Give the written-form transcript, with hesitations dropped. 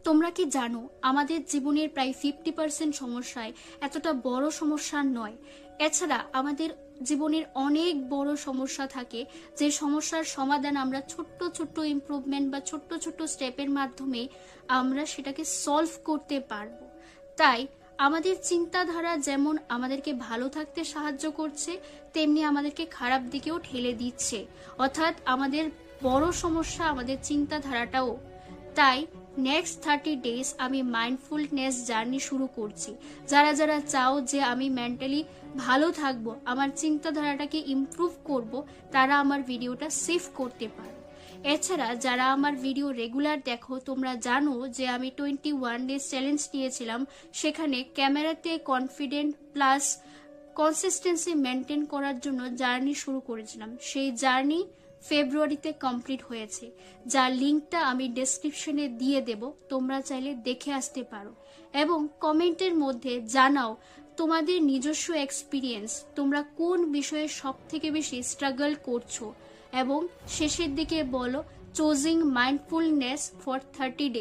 তোমরা কি জানো আমাদের জীবনের প্রায় 50% সমস্যায় এতটা বড় সমস্যা নয়। এছাড়া আমাদের জীবনের অনেক বড় সমস্যা থাকে, যে সমস্যার সমাধান আমরা ছোট্ট ছোট্ট ইমপ্রুভমেন্ট বা ছোট্ট ছোট্ট স্টেপের মাধ্যমে আমরা সেটাকে সলভ করতে পারবো। তাই আমাদের চিন্তাধারা যেমন আমাদেরকে ভালো থাকতে সাহায্য করছে, তেমনি আমাদেরকে খারাপ দিকেও ঠেলে দিচ্ছে। অর্থাৎ আমাদের বড় সমস্যা আমাদের চিন্তাধারাটাও। তাই নেক্সট 30 ডেজ আমি মাইন্ডফুলনেস জার্নি শুরু করছি। যারা যারা চাও যে আমি মেন্টালি ভালো থাকবো, আমার চিন্তাধারাটাকে ইমপ্রুভ করব, তারা আমার ভিডিওটা সেভ করতে পারো। এছাড়া যারা আমার ভিডিও রেগুলার দেখো, তোমরা জানো যে আমি 21 ডেজ চ্যালেঞ্জ নিয়েছিলাম। সেখানে ক্যামেরাতে কনফিডেন্ট প্লাস কনসিস্টেন্সি মেনটেন করার জন্য জার্নি শুরু করেছিলাম। সেই জার্নি ফেব্রুয়ারিতে কমপ্লিট হয়েছে, যার লিঙ্কটা আমি ডেসক্রিপশনে দিয়ে দেব, তোমরা চাইলে দেখে আসতে পারো। এবং কমেন্টের মধ্যে জানাও তোমাদের নিজস্ব এক্সপিরিয়েন্স, তোমরা কোন বিষয়ে সব থেকে বেশি স্ট্রাগল করছো, এবং শেষের দিকে বলো চুজিং মাইন্ডফুলনেস ফর 30 ডেজ।